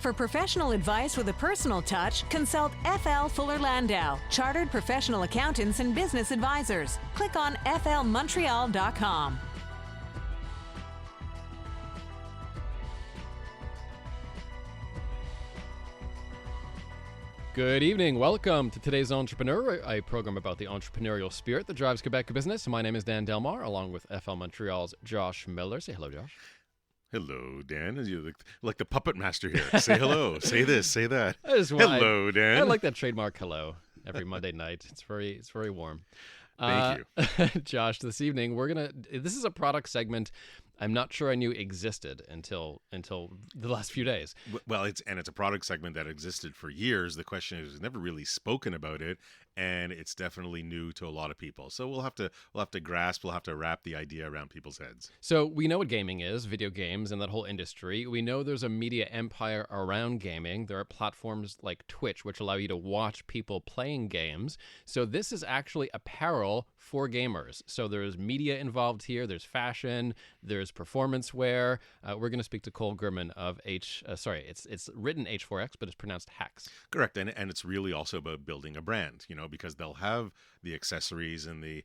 For professional advice with a personal touch, consult FL Fuller Landau, Chartered Professional Accountants and Business Advisors. Click on flmontreal.com. Good evening. Welcome to today's Entrepreneur, a program about the entrepreneurial spirit that drives Quebec business. My name is Dan Delmar, along with FL Montreal's Josh Miller. Say hello, Josh. Hello, Dan. You like the puppet master here. Say hello. Say this. Say that. Hello, Dan. I like that trademark hello every Monday night. It's very warm. Thank you, Josh. This evening this is a product segment I'm not sure I knew existed until the last few days. Well, it's a product segment that existed for years. The question is, we've never really spoken about it, and it's definitely new to a lot of people. So we'll have to wrap the idea around people's heads. So we know what gaming is, video games, and that whole industry. We know there's a media empire around gaming. There are platforms like Twitch, which allow you to watch people playing games. So this is actually apparel for gamers. So there's media involved here. There's fashion. There's performance wear. We're going to speak to Cole Gurman of it's written H4X, but it's pronounced Hacks. Correct, and it's really also about building a brand, because they'll have the accessories and the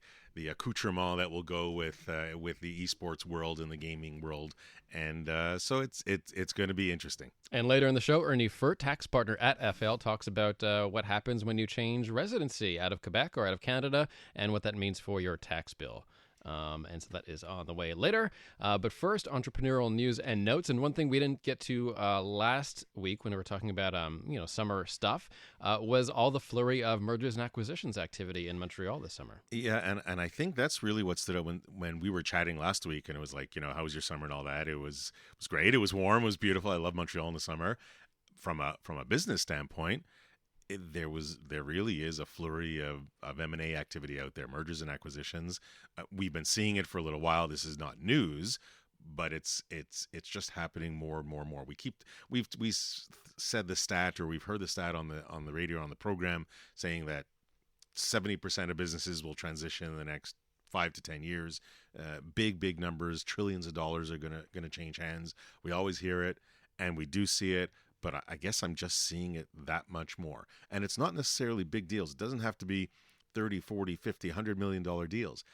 accoutrement that will go with the esports world and the gaming world, and so it's going to be interesting. And later in the show, Ernie Furt, tax partner at FL, talks about what happens when you change residency out of Quebec or out of Canada, and what that means for your tax bill. And so that is on the way later. But first, entrepreneurial news and notes. And one thing we didn't get to last week when we were talking about summer stuff was all the flurry of mergers and acquisitions activity in Montreal this summer. Yeah, and I think that's really what stood out when we were chatting last week, and it was like, how was your summer and all that. It was great. It was warm. It was beautiful. I love Montreal in the summer. From a business standpoint, there really is a flurry of M&A activity out there, mergers and acquisitions. We've been seeing it for a little while. This is not news, but it's just happening more and more and more. We've said the stat, or we've heard the stat on the radio, on the program, saying that 70% of businesses will transition in the next 5 to 10 years. Big numbers, trillions of dollars are gonna change hands. We always hear it, and we do see it. But I guess I'm just seeing it that much more. And it's not necessarily big deals. It doesn't have to be 30, 40, 50, $100 million deals.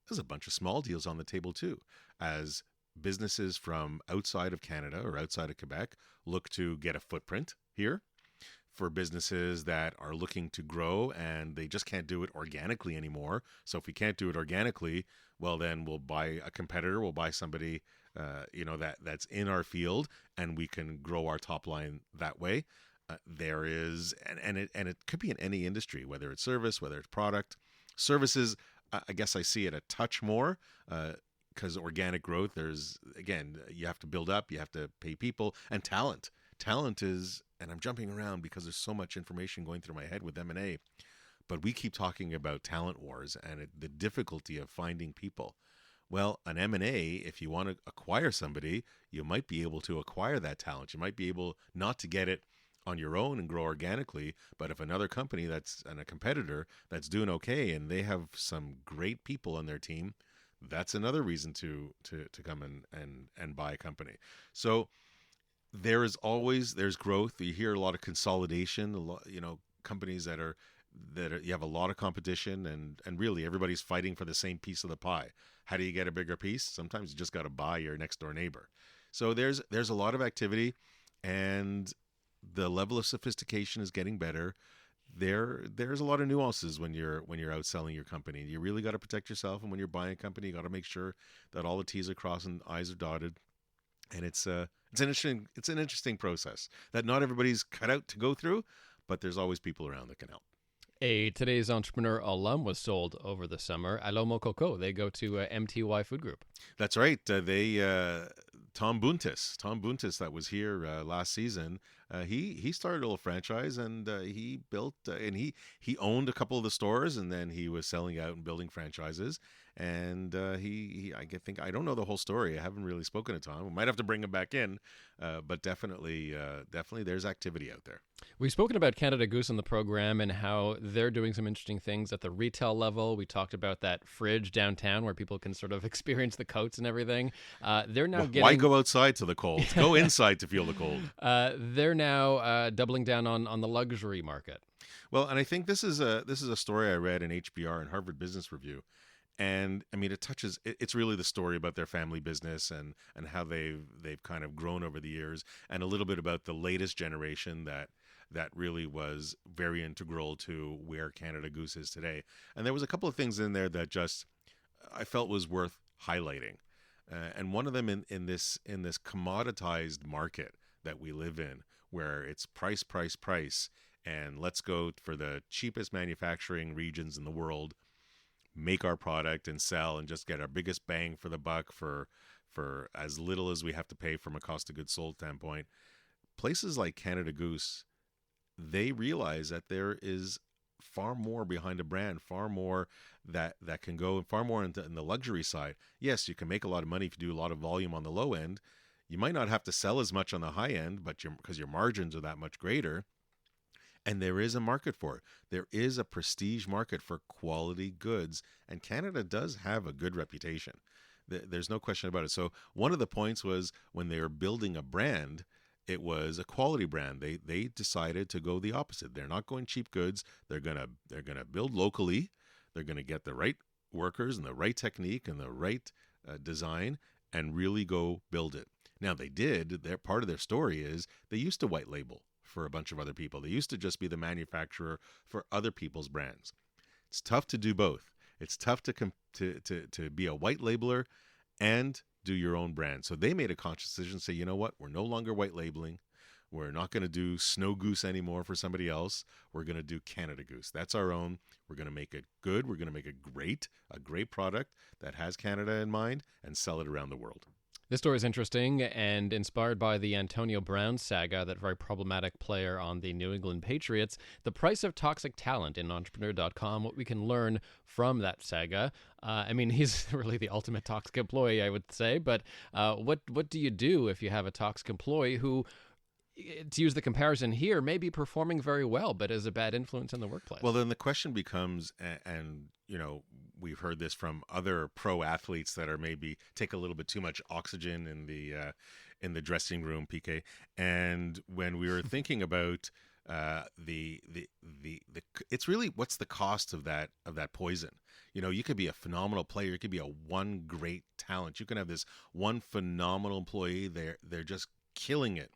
There's a bunch of small deals on the table too, as businesses from outside of Canada or outside of Quebec look to get a footprint here. For businesses that are looking to grow and they just can't do it organically anymore. So if we can't do it organically, well, then we'll buy a competitor, we'll buy somebody that's in our field, and we can grow our top line that way. There is, and it could be in any industry, whether it's service, whether it's product. Services, I guess I see it a touch more, because organic growth, you have to build up, you have to pay people, and talent. Talent is, and I'm jumping around because there's so much information going through my head with M&A, but we keep talking about talent wars and the difficulty of finding people. Well, an M&A, if you want to acquire somebody, you might be able to acquire that talent. You might be able not to get it on your own and grow organically, but if another company and a competitor that's doing okay and they have some great people on their team, that's another reason to come and buy a company. So there's growth. You hear a lot of consolidation, companies that you have a lot of competition, and really everybody's fighting for the same piece of the pie. How do you get a bigger piece? Sometimes you just got to buy your next door neighbor. So there's a lot of activity, and the level of sophistication is getting better. There's a lot of nuances when you're out selling your company. You really got to protect yourself, and when you're buying a company, you got to make sure that all the T's are crossed and I's are dotted. And it's an interesting process that not everybody's cut out to go through, but there's always people around that can help. Today's Entrepreneur alum was sold over the summer. Alomo Coco. They go to MTY Food Group. That's right. Tom Buntis that was here last season. He started a little franchise, and he built and he owned a couple of the stores, and then he was selling out and building franchises. And I don't know the whole story. I haven't really spoken to Tom. We might have to bring him back in, but definitely there's activity out there. We've spoken about Canada Goose in the program and how they're doing some interesting things at the retail level. We talked about that fridge downtown where people can sort of experience the coats and everything. They're now Why go outside to the cold? Go inside to feel the cold. They're now doubling down on the luxury market. Well, and I think this is a story I read in HBR and Harvard Business Review. And I mean, it's really the story about their family business and how they've kind of grown over the years, and a little bit about the latest generation that really was very integral to where Canada Goose is today. And there was a couple of things in there that just I felt was worth highlighting. And one of them in this commoditized market that we live in, where it's price, and let's go for the cheapest manufacturing regions in the world, make our product and sell and just get our biggest bang for the buck for as little as we have to pay from a cost of goods sold standpoint. Places like Canada Goose, they realize that there is far more behind a brand, far more that can go, far more in the luxury side. Yes, you can make a lot of money if you do a lot of volume on the low end. You might not have to sell as much on the high end, but because your margins are that much greater. And there is a market for it. There is a prestige market for quality goods. And Canada does have a good reputation. There's no question about it. So one of the points was when they were building a brand, it was a quality brand. They decided to go the opposite. They're not going cheap goods. They're gonna build locally. They're gonna get the right workers and the right technique and the right design and really go build it. Now they did. Part of their story is they used to white label for a bunch of other people. They used to just be the manufacturer for other people's brands. It's tough to do both. It's tough to be a white labeler and do your own brand. So they made a conscious decision to say, you know what, we're no longer white labeling. We're not going to do Snow Goose anymore for somebody else. We're going to do Canada Goose. That's our own. We're going to make it good. We're going to make it a great product that has Canada in mind and sell it around the world. This story is interesting and inspired by the Antonio Brown saga, that very problematic player on the New England Patriots. The price of toxic talent in entrepreneur.com, what we can learn from that saga. I mean, he's really the ultimate toxic employee, I would say. But what do you do if you have a toxic employee who, to use the comparison here, may be performing very well, but is a bad influence in the workplace? Well, then the question becomes, and you know, we've heard this from other pro athletes that are maybe take a little bit too much oxygen in the dressing room, PK. And when we were thinking about it's really what's the cost of that poison. You know, you could be a phenomenal player, you could be a one great talent, you can have this one phenomenal employee, they're just killing it.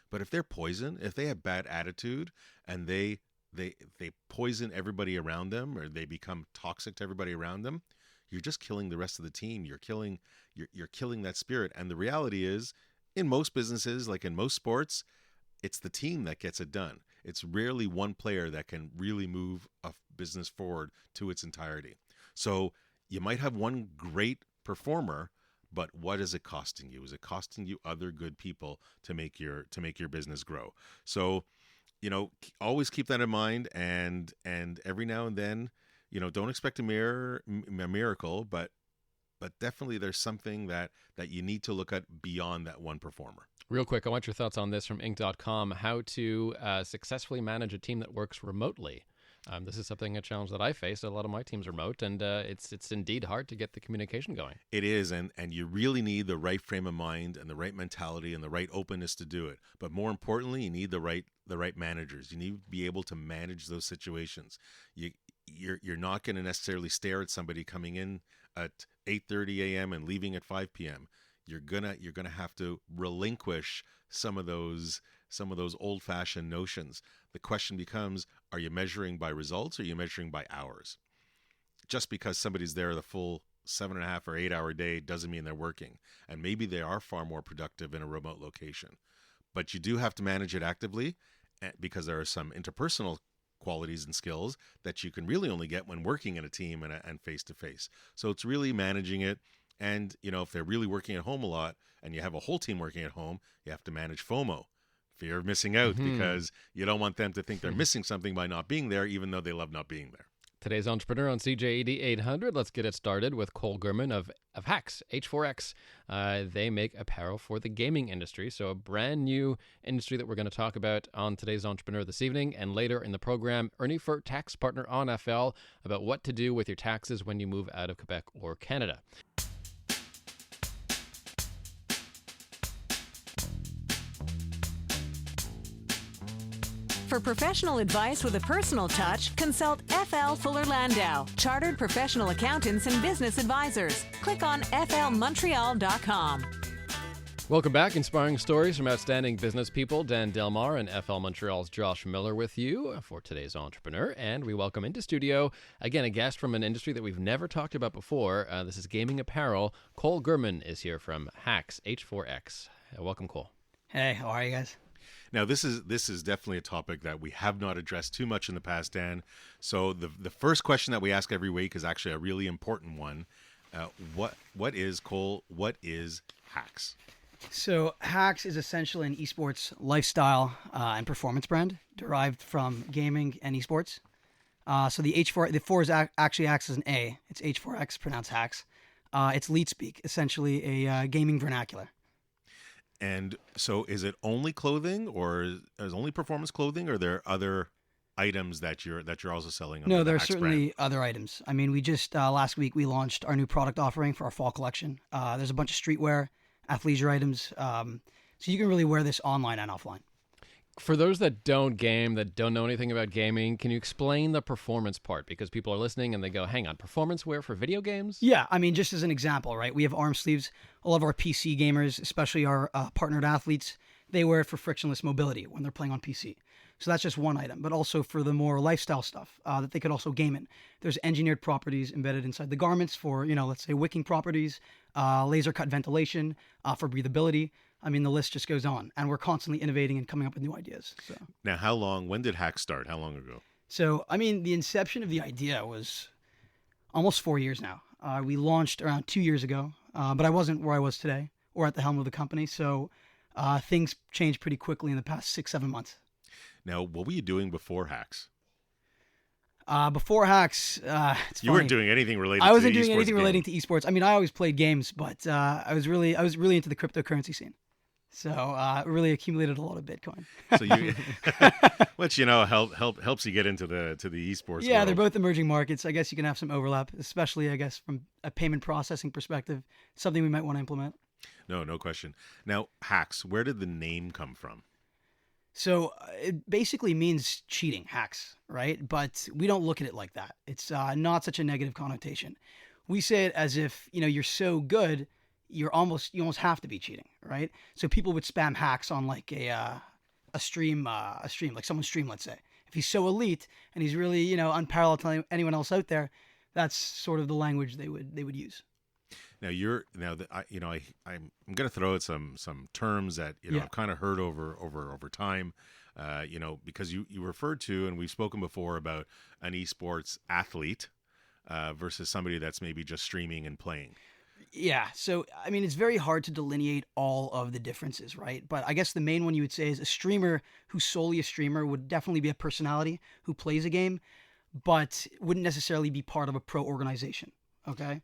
But if they're poison, if they have bad attitude and they poison everybody around them, or they become toxic to everybody around them, you're just killing the rest of the team. You're killing that spirit. And the reality is, in most businesses, like in most sports, it's the team that gets it done. It's rarely one player that can really move a business forward to its entirety. So you might have one great performer, but what is it costing you? Is it costing you other good people to make your business grow? So, you know, always keep that in mind, and every now and then, you know, don't expect a miracle, but definitely there's something that you need to look at beyond that one performer. Real quick, I want your thoughts on this from Inc.com, how to successfully manage a team that works remotely. This is a challenge that I face. A lot of my team's remote, and it's indeed hard to get the communication going. It is, and you really need the right frame of mind and the right mentality and the right openness to do it. But more importantly, you need the right managers. You need to be able to manage those situations. You're not going to necessarily stare at somebody coming in at 8:30 a.m. and leaving at 5 p.m. You're gonna have to relinquish some of those old-fashioned notions. The question becomes, are you measuring by results or are you measuring by hours? Just because somebody's there the full 7.5 or 8 hour day doesn't mean they're working. And maybe they are far more productive in a remote location. But you do have to manage it actively, because there are some interpersonal qualities and skills that you can really only get when working in a team and face-to-face. So it's really managing it. And, you know, if they're really working at home a lot and you have a whole team working at home, you have to manage FOMO, fear of missing out, because you don't want them to think they're missing something by not being there, even though they love not being there. Today's entrepreneur on CJED 800. Let's get it started with Cole Gurman of H4X. They make apparel for the gaming industry, so a brand new industry that we're going to talk about on today's entrepreneur this evening, and later in the program, Ernie Furt, tax partner on FL, about what to do with your taxes when you move out of Quebec or Canada. For professional advice with a personal touch, consult FL Fuller Landau, Chartered Professional Accountants and Business Advisors. Click on flmontreal.com. Welcome back. Inspiring stories from outstanding business people. Dan Delmar and FL Montreal's Josh Miller with you for today's entrepreneur. And we welcome into studio, again, a guest from an industry that we've never talked about before. This is gaming apparel. Cole Gurman is here from H4X. Welcome, Cole. Hey, how are you guys? Now, this is definitely a topic that we have not addressed too much in the past, Dan. So the first question that we ask every week is actually a really important one. What is, Cole, what is Hacks? So Hacks is essentially an esports lifestyle and performance brand derived from gaming and esports. So the four actually acts as an A. It's H4X, pronounced Hacks. It's leet speak, essentially a gaming vernacular. And so is it only clothing, or is it only performance clothing, or are there other items that you're also selling? No, there are certainly other items. I mean, we just last week we launched our new product offering for our fall collection. There's a bunch of streetwear, athleisure items. So you can really wear this online and offline. For those that don't game, that don't know anything about gaming, can you explain the performance part? Because people are listening and they go, hang on, performance wear for video games? Yeah, I mean, just as an example, right? We have arm sleeves. All of our PC gamers, especially our partnered athletes, they wear it for frictionless mobility when they're playing on PC. So that's just one item, but also for the more lifestyle stuff that they could also game in. There's engineered properties embedded inside the garments for, let's say wicking properties, laser cut ventilation, for breathability. I mean, the list just goes on, and we're constantly innovating and coming up with new ideas. So now, when did Hacks start? How long ago? So, I mean, the inception of the idea was almost 4 years now. We launched around 2 years ago, but I wasn't where I was today or at the helm of the company. So things changed pretty quickly in the past 6-7 months. Now, what were you doing before Hacks? Before Hacks, it's you funny. weren't doing anything related. I wasn't to doing anything game. relating to esports. I mean, I always played games, but I was really into the cryptocurrency scene. So really accumulated a lot of Bitcoin. So you, which helps you get into the esports. Yeah, world. they're both emerging markets. I guess you can have some overlap, especially I guess from a payment processing perspective. Something we might want to implement. No question. Now, Hacks, where did the name come from? So it basically means cheating, hacks, right? But we don't look at it like that. It's not such a negative connotation. We say it as if you're so good. You almost have to be cheating, right? So people would spam hacks on like a stream, like someone's stream, let's say. If he's so elite and he's really, unparalleled to anyone else out there, that's sort of the language they would use. Now I'm going to throw out some terms that I've kind of heard over time, because you referred to, and we've spoken before about an esports athlete versus somebody that's maybe just streaming and playing. Yeah. So, I mean, it's very hard to delineate all of the differences, right? But I guess the main one you would say is a streamer who's solely a streamer would definitely be a personality who plays a game, but wouldn't necessarily be part of a pro organization. Okay.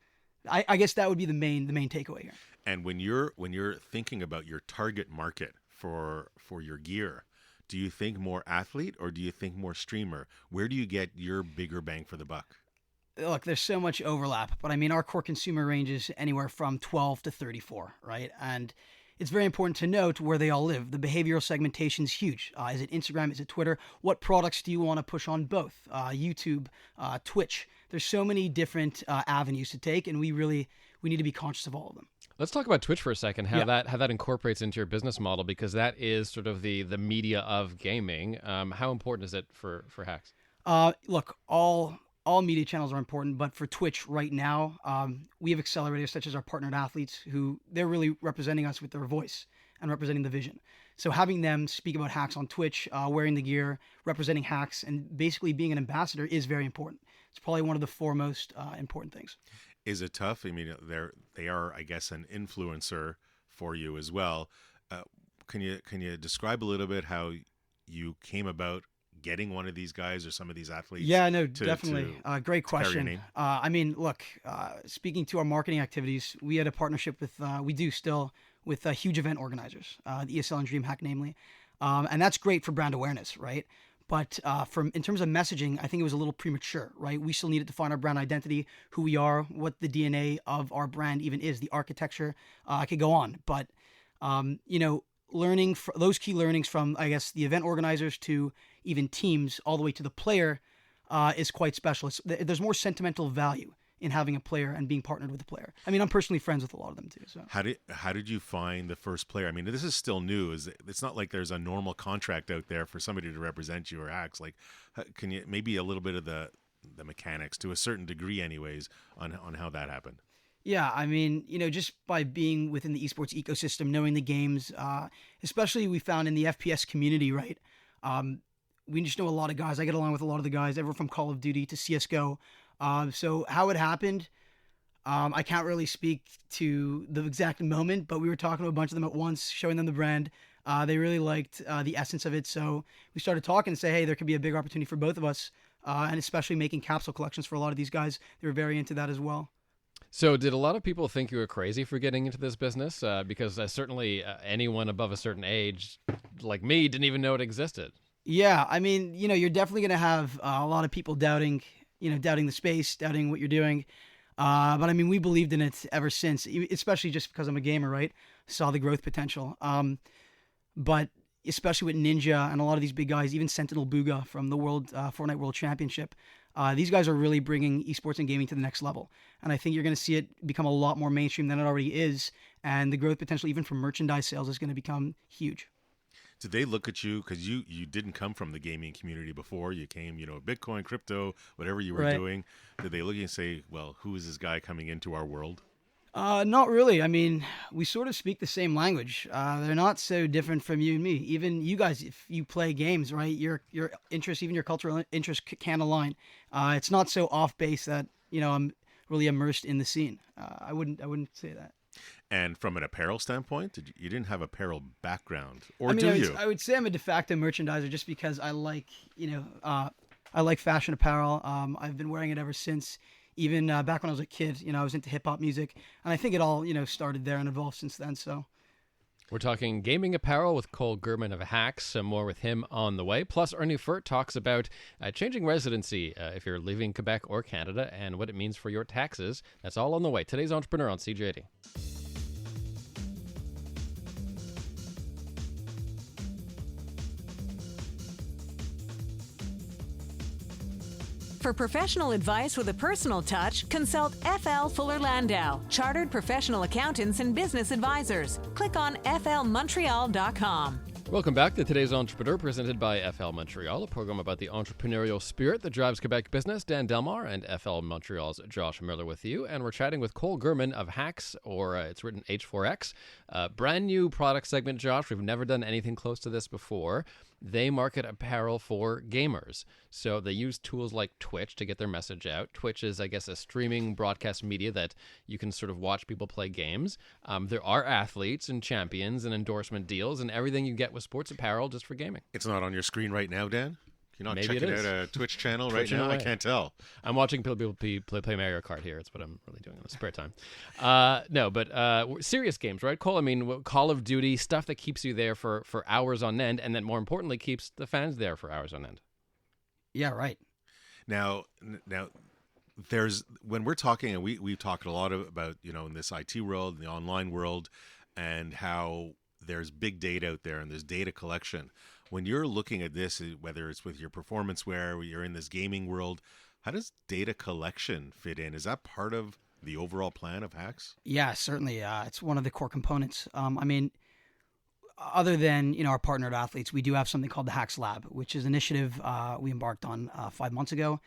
I guess that would be the main takeaway here. And when you're thinking about your target market for your gear, do you think more athlete or do you think more streamer? Where do you get your bigger bang for the buck? Look, there's so much overlap, but I mean, our core consumer range is anywhere from 12 to 34, right? And it's very important to note where they all live. The behavioral segmentation is huge. Is it Instagram? Is it Twitter? What products do you want to push on both? YouTube, Twitch. There's so many different avenues to take, and we need to be conscious of all of them. Let's talk about Twitch for a second, how that incorporates into your business model, because that is sort of the media of gaming. How important is it for Hacks? Look, all media channels are important, but for Twitch right now, we have accelerators such as our partnered athletes who they're really representing us with their voice and representing the vision. So having them speak about Hacks on Twitch, wearing the gear, representing Hacks, and basically being an ambassador is very important. It's probably one of the foremost important things. Is it tough? I mean, they are, I guess, an influencer for you as well. Can you describe a little bit how you came about getting one of these guys or some of these athletes? Yeah, no, definitely. Great carry your question. name? I mean, look, speaking to our marketing activities, we had a partnership with, we do still, with huge event organizers, the ESL and DreamHack namely. And that's great for brand awareness, right? But in terms of messaging, I think it was a little premature, right? We still needed to find our brand identity, who we are, what the DNA of our brand even is, the architecture. I could go on, but those key learnings from, I guess, the event organizers to even teams, all the way to the player, is quite special. There's more sentimental value in having a player and being partnered with a player. I mean, I'm personally friends with a lot of them too. So How did you find the first player? I mean, this is still new. It's not like there's a normal contract out there for somebody to represent you or Hacks. Like, can you maybe a little bit of the mechanics to a certain degree, anyways, on how that happened? Yeah, I mean, just by being within the esports ecosystem, knowing the games, especially we found in the FPS community, right? We just know a lot of guys. I get along with a lot of the guys, everyone from Call of Duty to CSGO. So how it happened, I can't really speak to the exact moment, but we were talking to a bunch of them at once, showing them the brand. They really liked the essence of it. So we started talking and say, hey, there could be a big opportunity for both of us, and especially making capsule collections for a lot of these guys. They were very into that as well. So did a lot of people think you were crazy for getting into this business? Because certainly anyone above a certain age, like me, didn't even know it existed. Yeah, I mean, you're definitely going to have a lot of people doubting the space, doubting what you're doing. But I mean, we believed in it ever since, especially just because I'm a gamer, right? Saw the growth potential. But especially with Ninja and a lot of these big guys, even Sentinel Booga from the Fortnite World Championship, these guys are really bringing esports and gaming to the next level. And I think you're going to see it become a lot more mainstream than it already is. And the growth potential, even from merchandise sales, is going to become huge. Did they look at you, because you didn't come from the gaming community before, you came, Bitcoin, crypto, whatever you were doing. Did they look at you and say, well, who is this guy coming into our world? Not really. I mean, we sort of speak the same language. They're not so different from you and me. Even you guys, if you play games, right, your interests, even your cultural interests can align. It's not so off base that, I'm really immersed in the scene. I wouldn't say that. And from an apparel standpoint, you didn't have apparel background, or do you? I would say I'm a de facto merchandiser just because I like, I like fashion apparel. I've been wearing it ever since. Even back when I was a kid, I was into hip hop music, and I think it all, started there and evolved since then. So. We're talking gaming apparel with Cole Gurman of Hacks. More with him on the way. Plus, Ernie Furt talks about changing residency if you're leaving Quebec or Canada and what it means for your taxes. That's all on the way. Today's Entrepreneur on CJD. For professional advice with a personal touch, consult FL Fuller Landau, Chartered Professional Accountants and Business Advisors. Click on flmontreal.com. Welcome back to today's Entrepreneur, presented by FL Montreal, a program about the entrepreneurial spirit that drives Quebec business. Dan Delmar and FL Montreal's Josh Miller with you, and we're chatting with Cole Gurman of Hacks, or it's written H4X. Brand new product segment, Josh. We've never done anything close to this before. They market apparel for gamers. So they use tools like Twitch to get their message out. Twitch is, I guess, a streaming broadcast media that you can sort of watch people play games. There are athletes and champions and endorsement deals and everything you get with sports apparel just for gaming. It's not on your screen right now, Dan? You're not Maybe checking out a Twitch channel right now? I can't tell. I'm watching people play Mario Kart here. It's what I'm really doing in the spare time. No, but serious games, right, Cole? I mean, Call of Duty, stuff that keeps you there for hours on end, and then more importantly, keeps the fans there for hours on end. Yeah, right. Now, there's, when we're talking, and we've talked a lot about, in this IT world, in the online world, and how there's big data out there and there's data collection. When you're looking at this, whether it's with your performance wear, or you're in this gaming world, how does data collection fit in? Is that part of the overall plan of Hacks? Yeah, certainly. It's one of the core components. I mean, other than our partnered athletes, we do have something called the Hacks Lab, which is an initiative we embarked on 5 months ago.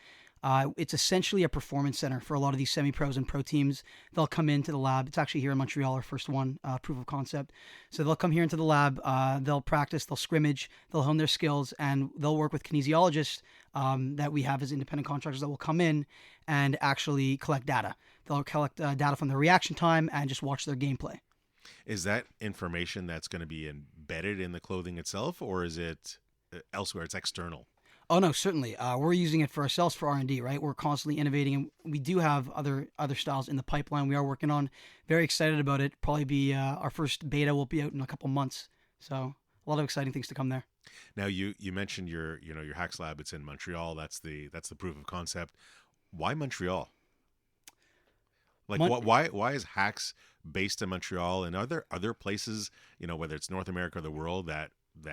It's essentially a performance center for a lot of these semi-pros and pro teams. They'll come into the lab. It's actually here in Montreal, our first one, proof of concept. So they'll come here into the lab, they'll practice, they'll scrimmage, they'll hone their skills, and they'll work with kinesiologists that we have as independent contractors that will come in and actually collect data. They'll collect data from their reaction time and just watch their gameplay. Is that information that's going to be embedded in the clothing itself, or is it elsewhere? It's external? Oh no, certainly. We're using it for ourselves for R&D, right? We're constantly innovating, and we do have other styles in the pipeline. We are working on. Very excited about it. Probably be our first beta will be out in a couple months. So a lot of exciting things to come there. Now you mentioned your Hacks lab. It's in Montreal. That's the proof of concept. Why Montreal? Like why is Hacks based in Montreal? And are there other places, whether it's North America or the world, that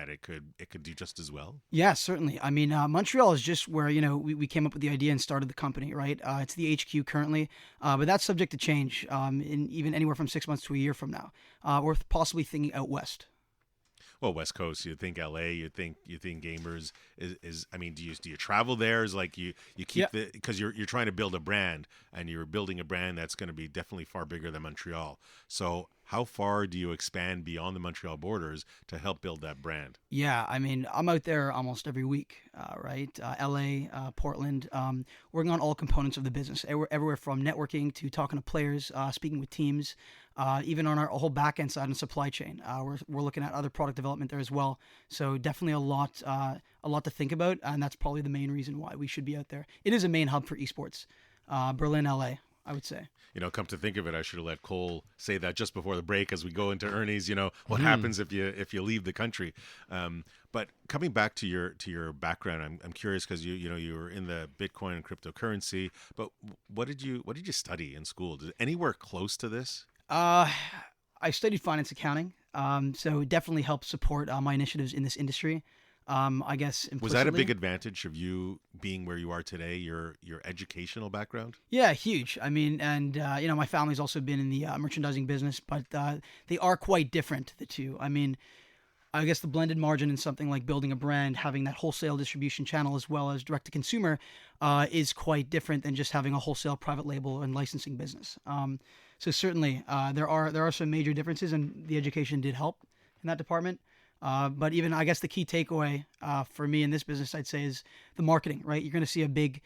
it could do just as well? Yeah, certainly. I mean, Montreal is just where, we came up with the idea and started the company, right? It's the HQ currently, but that's subject to change in even anywhere from 6 months to a year from now. We're possibly thinking out west. Well, West Coast, you think LA, you think gamers is I mean, do you travel there? Is like you keep because you're trying to build a brand, and you're building a brand that's going to be definitely far bigger than Montreal. So how far do you expand beyond the Montreal borders to help build that brand? Yeah, I mean, I'm out there almost every week, right? LA, Portland, working on all components of the business, everywhere from networking to talking to players, speaking with teams, even on our whole back end side and supply chain. We're looking at other product development there as well. So definitely a lot to think about, and that's probably the main reason why we should be out there. It is a main hub for esports, Berlin, LA, I would say. Come to think of it, I should have let Cole say that just before the break as we go into Ernie's. What happens if you leave the country? But coming back to your background, I'm curious because you were in the Bitcoin and cryptocurrency. But what did you study in school? Did anywhere close to this? I studied finance accounting, so it definitely helped support my initiatives in this industry. I guess implicitly. Was that a big advantage of you being where you are today, your educational background? Yeah, huge. I mean, and my family's also been in the merchandising business, but they are quite different, the two. I mean, I guess the blended margin in something like building a brand, having that wholesale distribution channel as well as direct to consumer, is quite different than just having a wholesale private label and licensing business. So certainly there are some major differences, and the education did help in that department. But even, I guess, the key takeaway for me in this business, I'd say, is the marketing, right? You're going to see a big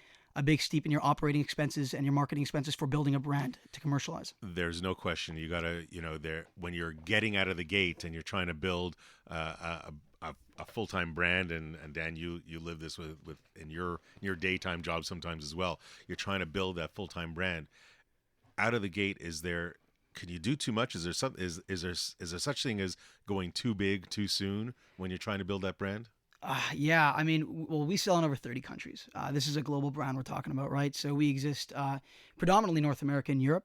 steep in your operating expenses and your marketing expenses for building a brand to commercialize. There's no question. You got to, when you're getting out of the gate and you're trying to build a full-time brand, and Dan, you live this with in your daytime job sometimes as well. You're trying to build that full-time brand. Out of the gate, can you do too much? Is there such thing as going too big too soon when you're trying to build that brand? Yeah, I mean, well, we sell in over 30 countries. This is a global brand we're talking about, right? So we exist predominantly North America and Europe.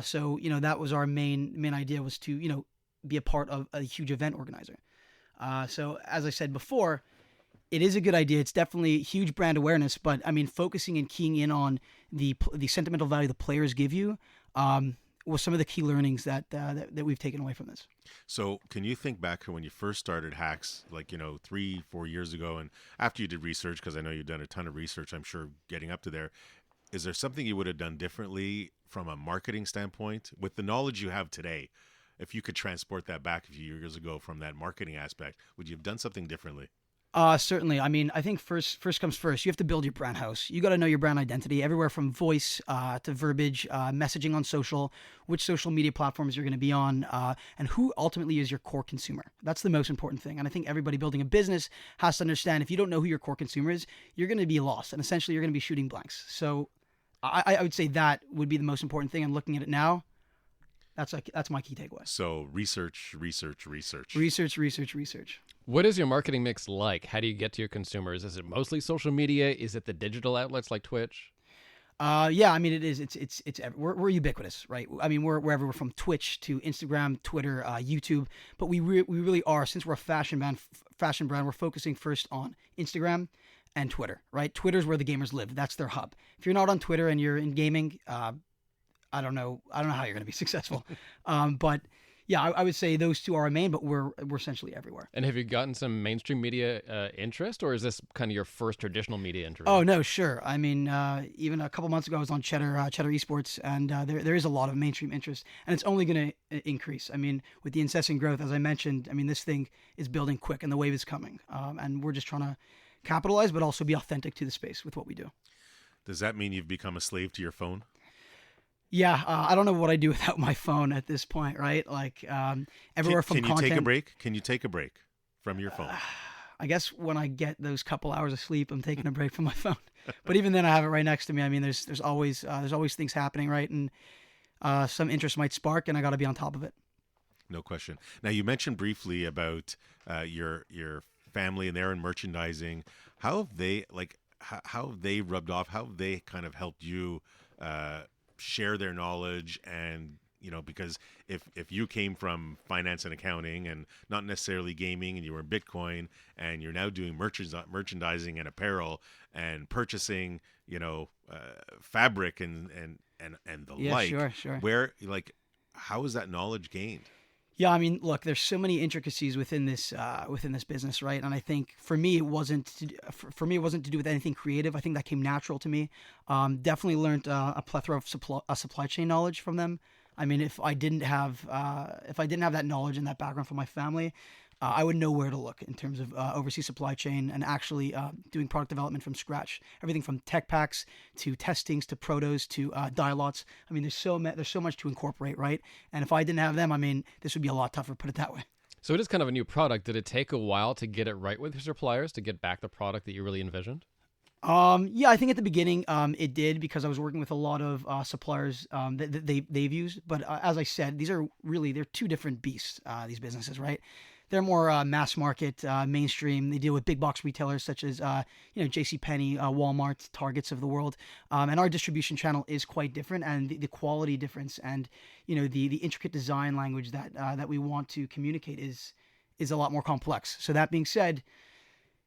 So that was our main idea, was to be a part of a huge event organizer. So as I said before, it is a good idea. It's definitely huge brand awareness, but I mean, focusing and keying in on the sentimental value the players give you was some of the key learnings that we've taken away from this. So can you think back to when you first started Hacks, like 3-4 years ago, and after you did research, because I know you've done a ton of research, I'm sure, getting up to there, is there something you would have done differently from a marketing standpoint with the knowledge you have today? If you could transport that back a few years ago from that marketing aspect, would you have done something differently? Certainly. I mean, I think first comes first. You have to build your brand house. You got to know your brand identity, everywhere from voice to verbiage, messaging on social, which social media platforms you're going to be on, and who ultimately is your core consumer. That's the most important thing. And I think everybody building a business has to understand, if you don't know who your core consumer is, you're going to be lost, and essentially you're going to be shooting blanks. So I would say that would be the most important thing. And looking at it now, that's my key takeaway. So research. What is your marketing mix like? How do you get to your consumers? Is it mostly social media? Is it the digital outlets like Twitch? Yeah, I mean, it is. It's we're ubiquitous, right? I mean, we're everywhere from Twitch to Instagram, Twitter, YouTube. But we really are, since we're a fashion brand, we're focusing first on Instagram and Twitter, right? Twitter's where the gamers live. That's their hub. If you're not on Twitter and you're in gaming, I don't know how you're going to be successful. But yeah, I would say those two are our main, but we're essentially everywhere. And have you gotten some mainstream media interest, or is this kind of your first traditional media interest? Oh no, sure. I mean, even a couple months ago, I was on Cheddar Esports, and there is a lot of mainstream interest, and it's only going to increase. I mean, with the incessant growth, as I mentioned, I mean, this thing is building quick, and the wave is coming, and we're just trying to capitalize, but also be authentic to the space with what we do. Does that mean you've become a slave to your phone? Yeah, I don't know what I do without my phone at this point, right? Like everywhere from content. Can you take a break? Can you take a break from your phone? I guess when I get those couple hours of sleep, I'm taking a break from my phone. But even then, I have it right next to me. I mean, there's always things happening, right? And some interest might spark, and I got to be on top of it. No question. Now, you mentioned briefly about your family and they're in merchandising. How have they how have they rubbed off? How have they kind of helped you share their knowledge? And because if you came from finance and accounting and not necessarily gaming, and you were in Bitcoin, and you're now doing merchandising and apparel and purchasing, fabric and the like. Sure. Where how is that knowledge gained? Yeah, I mean, look, there's so many intricacies within this business, right? And I think for me, it wasn't to do with anything creative. I think that came natural to me. Definitely learned a plethora of supply chain knowledge from them. I mean, if I didn't have that knowledge and that background from my family, I would know where to look in terms of overseas supply chain and actually doing product development from scratch. Everything from tech packs to testings to protos to dialots. I mean, there's so much to incorporate, right? And if I didn't have them, I mean, this would be a lot tougher, put it that way. So it is kind of a new product. Did it take a while to get it right with your suppliers to get back the product that you really envisioned? Yeah, I think at the beginning it did, because I was working with a lot of suppliers that they've used. But as I said, they're two different beasts, these businesses, right? They're more mass market, mainstream. They deal with big box retailers such as JCPenney, Walmart, Targets of the world. And our distribution channel is quite different, and the quality difference and the intricate design language that we want to communicate is a lot more complex. So that being said,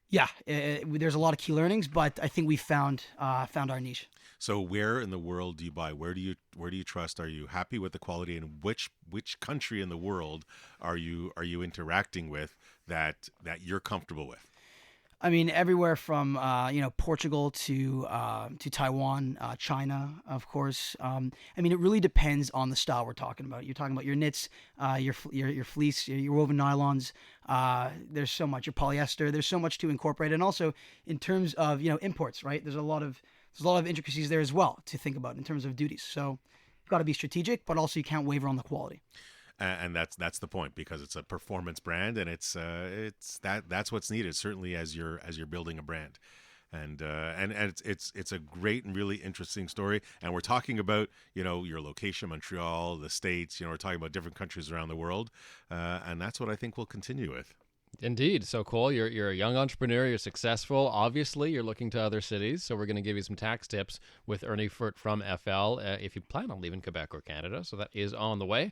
yeah, there's a lot of key learnings, but I think we found our niche. So where in the world do you buy? Where do you trust? Are you happy with the quality? And which country in the world are you interacting with that you're comfortable with? I mean, everywhere from Portugal to Taiwan, China, of course. I mean, it really depends on the style we're talking about. You're talking about your knits, your fleece, your woven nylons. There's so much. Your polyester. There's so much to incorporate, and also in terms of imports, right? There's a lot of intricacies there as well to think about in terms of duties. So you've got to be strategic, but also you can't waver on the quality. And that's the point, because it's a performance brand, and that's what's needed, certainly as you're building a brand. And it's a great and really interesting story. And we're talking about your location, Montreal, the States. We're talking about different countries around the world, and that's what I think we'll continue with. Indeed. So, Cole, you're a young entrepreneur. You're successful. Obviously, you're looking to other cities. So we're going to give you some tax tips with Ernie Furt from FL if you plan on leaving Quebec or Canada. So that is on the way.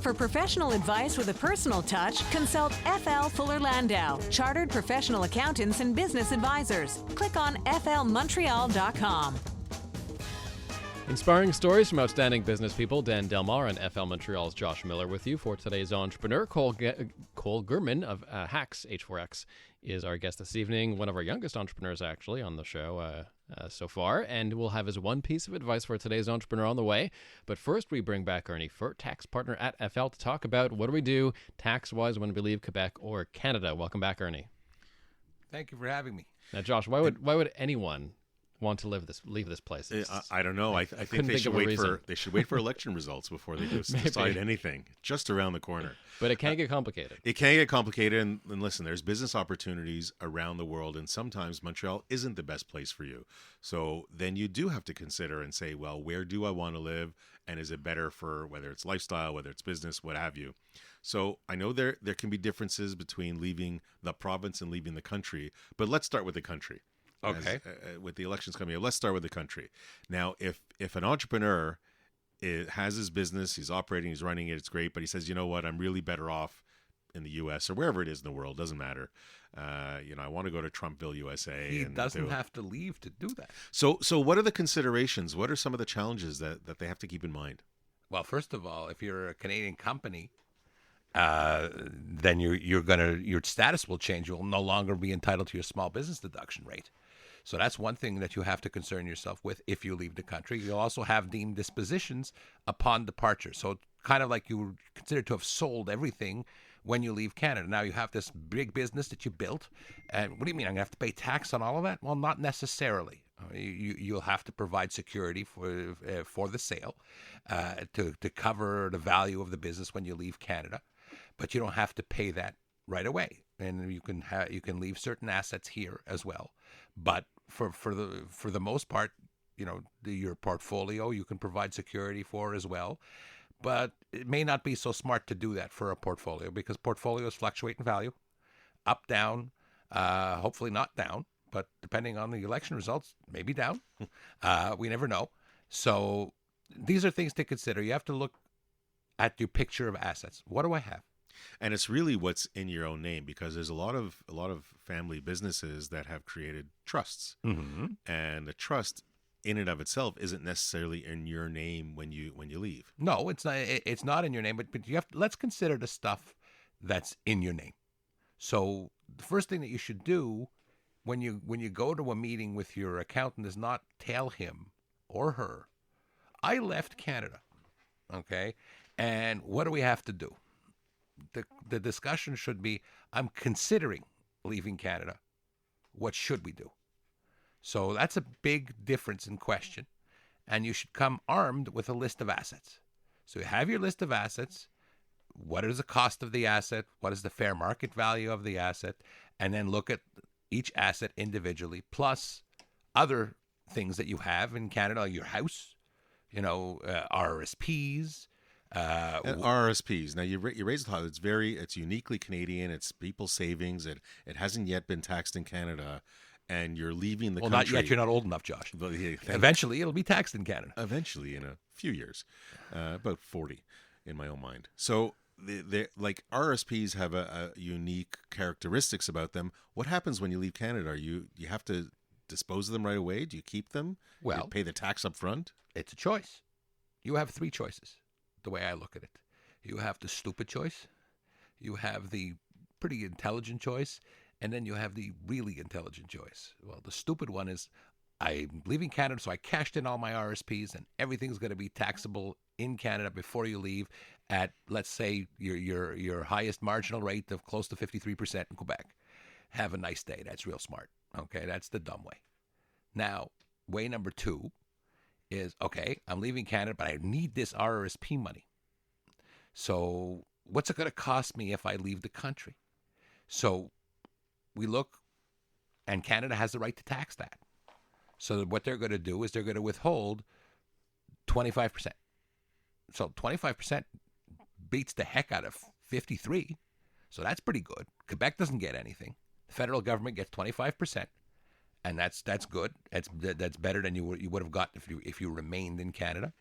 For professional advice with a personal touch, consult FL Fuller Landau, Chartered Professional Accountants and Business Advisors. Click on flmontreal.com. Inspiring stories from outstanding business people. Dan Delmar and FL Montreal's Josh Miller with you for today's entrepreneur. Cole Gurman of H4X is our guest this evening. One of our youngest entrepreneurs, actually, on the show so far. And we'll have his one piece of advice for today's entrepreneur on the way. But first, we bring back Ernie Furt, tax partner at FL, to talk about what do we do tax-wise when we leave Quebec or Canada. Welcome back, Ernie. Thank you for having me. Now, Josh, why would anyone want to leave this place? I don't know. I think they should wait for election results before they decide anything. Just around the corner. But it can get complicated. It can get complicated. And listen, there's business opportunities around the world, and sometimes Montreal isn't the best place for you. So then you do have to consider and say, well, where do I want to live? And is it better for whether it's lifestyle, whether it's business, what have you? So I know there can be differences between leaving the province and leaving the country, but let's start with the country. Okay. With the elections coming up, let's start with the country. Now, if an entrepreneur has his business, he's operating, he's running it, it's great, but he says, you know what, I'm really better off in the U.S. or wherever it is in the world, doesn't matter. I want to go to Trumpville, USA. He doesn't have to leave to do that. So what are the considerations? What are some of the challenges that they have to keep in mind? Well, first of all, if you're a Canadian company, then your status will change. You'll no longer be entitled to your small business deduction rate. So that's one thing that you have to concern yourself with if you leave the country. You'll also have deemed dispositions upon departure. So kind of like you were considered to have sold everything when you leave Canada. Now you have this big business that you built. And what do you mean? I'm going to have to pay tax on all of that? Well, not necessarily. You'll have to provide security for the sale to cover the value of the business when you leave Canada, but you don't have to pay that right away, and you can leave certain assets here as well. But for the most part, your portfolio you can provide security for as well. But it may not be so smart to do that for a portfolio because portfolios fluctuate in value, up, down, hopefully not down, but depending on the election results, maybe down. We never know. So these are things to consider. You have to look at your picture of assets. What do I have? And it's really what's in your own name, because there's a lot of family businesses that have created trusts, and the trust in and of itself isn't necessarily in your name when you leave. No, it's not. It's not in your name, but you have. Let's consider the stuff that's in your name. So the first thing that you should do when you go to a meeting with your accountant is not tell him or her, I left Canada, okay, and what do we have to do? The discussion should be, I'm considering leaving Canada. What should we do? So that's a big difference in question. And you should come armed with a list of assets. So you have your list of assets. What is the cost of the asset? What is the fair market value of the asset? And then look at each asset individually, plus other things that you have in Canada, like your house, RRSPs, And RRSPs. Now you raise the thought. It's uniquely Canadian. It's people's savings. It hasn't yet been taxed in Canada, and you're leaving the country. Well, not yet. You're not old enough, Josh. Eventually, it'll be taxed in Canada. Eventually, in a few years, about 40, in my own mind. So, like RRSPs have a unique characteristics about them. What happens when you leave Canada? You have to dispose of them right away? Do you keep them? Well, you pay the tax up front? It's a choice. You have three choices. The way I look at it, you have the stupid choice, you have the pretty intelligent choice, and then you have the really intelligent choice. Well, the stupid one is, I'm leaving Canada, so I cashed in all my RSPs, and everything's going to be taxable in Canada before you leave at, let's say, your highest marginal rate of close to 53% in Quebec. Have a nice day. That's real smart. Okay, that's the dumb way. Now, way number two is, okay, I'm leaving Canada, but I need this RRSP money. So what's it going to cost me if I leave the country? So we look, and Canada has the right to tax that. So what they're going to do is they're going to withhold 25%. So 25% beats the heck out of 53. So that's pretty good. Quebec doesn't get anything. The federal government gets 25%. And that's good. That's better than you would have gotten if you remained in Canada.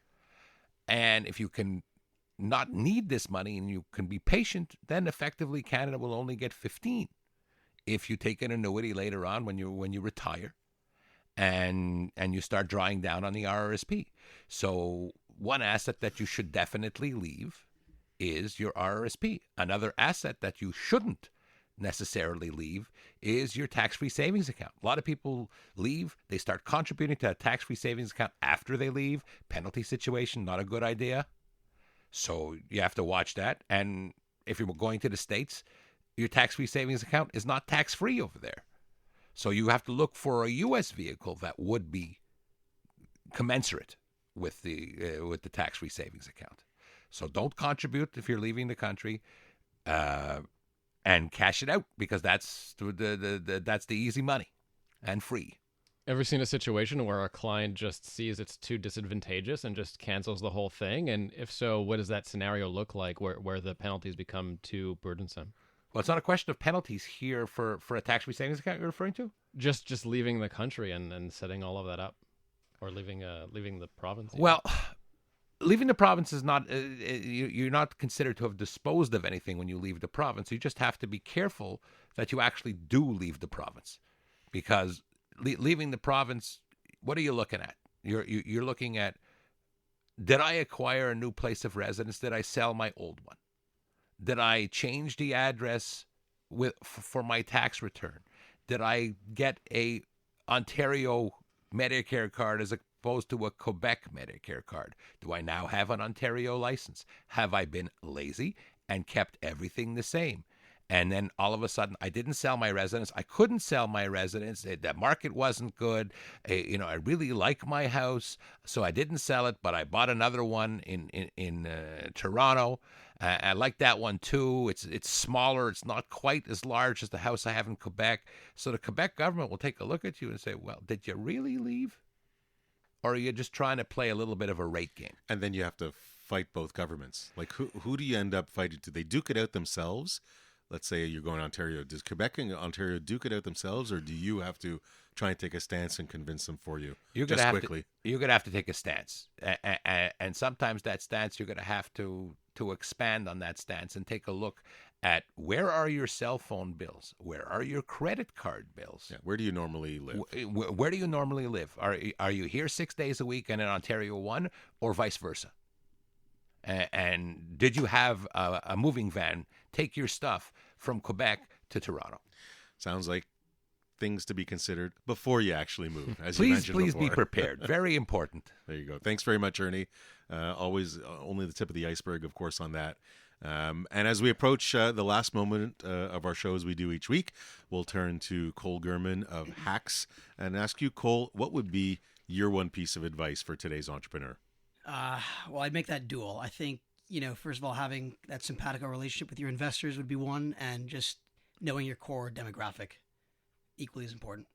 And if you can not need this money and you can be patient, then effectively Canada will only get 15 if you take an annuity later on when you retire and you start drawing down on the RRSP. So one asset that you should definitely leave is your RRSP. Another asset that you shouldn't necessarily leave is your tax-free savings account. A lot of people leave, they start contributing to a tax-free savings account after they leave. Penalty situation, not a good idea. So you have to watch that. And if you're going to the States, your tax-free savings account is not tax-free over there. So you have to look for a U.S. vehicle that would be commensurate with the tax-free savings account. So don't contribute if you're leaving the country. And cash it out, because that's the easy money and free. Ever seen a situation where a client just sees it's too disadvantageous and just cancels the whole thing? And if so, what does that scenario look like where the penalties become too burdensome? Well, it's not a question of penalties here for a tax-free savings account you're referring to? Just leaving the country and setting all of that up, or leaving the province. Well, leaving the province is not, you're not considered to have disposed of anything when you leave the province. You just have to be careful that you actually do leave the province, because leaving the province, what are you looking at? You're looking at, did I acquire a new place of residence? Did I sell my old one? Did I change the address for my tax return? Did I get a Ontario Medicare card as opposed to a Quebec Medicare card? Do I now have an Ontario license? Have I been lazy and kept everything the same? And then all of a sudden, I didn't sell my residence. I couldn't sell my residence. The market wasn't good. I really like my house, so I didn't sell it. But I bought another one in Toronto. I like that one too. It's smaller. It's not quite as large as the house I have in Quebec. So the Quebec government will take a look at you and say, "Well, did you really leave, or are you just trying to play a little bit of a rate game?" And then you have to fight both governments. Like who do you end up fighting? Do they duke it out themselves? Let's say you're going to Ontario. Does Quebec and Ontario duke it out themselves, or do you have to try and take a stance and convince them for you? You're just gonna quickly. You're gonna have to take a stance, and sometimes that stance you're gonna have to expand on that stance and take a look at where are your cell phone bills, where are your credit card bills, Yeah, where do you normally live? Where do you normally live? Are you here 6 days a week and in Ontario 1, or vice versa? And did you have a moving van take your stuff from Quebec to Toronto? Sounds like things to be considered before you actually move, as you Please mentioned be before. prepared. Very important. There you go. Thanks very much, Ernie. Always only the tip of the iceberg, of course, on that. And as we approach the last moment of our show, as we do each week, we'll turn to Cole Gurman of Hacks and ask you, Cole, what would be your one piece of advice for today's entrepreneur? Well, I'd make that dual. I think, first of all, having that simpatico relationship with your investors would be one, and just knowing your core demographic equally as important.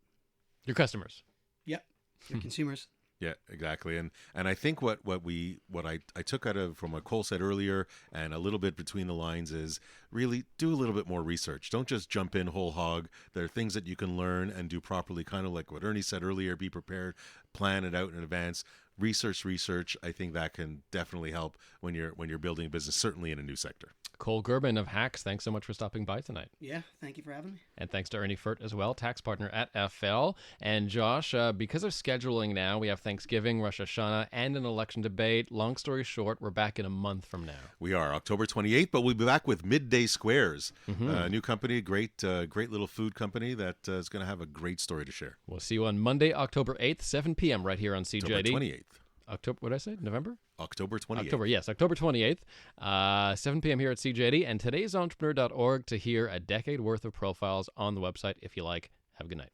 Your customers. Yep. Your consumers. Yeah, exactly. And I think what I took out of from what Cole said earlier and a little bit between the lines is really do a little bit more research. Don't just jump in whole hog. There are things that you can learn and do properly, kind of like what Ernie said earlier, be prepared, plan it out in advance. Research. I think that can definitely help when you're building a business, certainly in a new sector. Cole Gurman of Hacks, thanks so much for stopping by tonight. Yeah, thank you for having me. And thanks to Ernie Furt as well, tax partner at FL. And Josh, because of scheduling now, we have Thanksgiving, Rosh Hashanah, and an election debate. Long story short, we're back in a month from now. We are October 28th, but we'll be back with Midday Squares, a new company, great little food company that is going to have a great story to share. We'll see you on Monday, October 8th, 7 p.m. right here on CJD. October 28th. What did I say? November? October 28th. October 28th, 7 p.m. here at CJD, and today'sentrepreneur.org to hear a decade worth of profiles on the website if you like. Have a good night.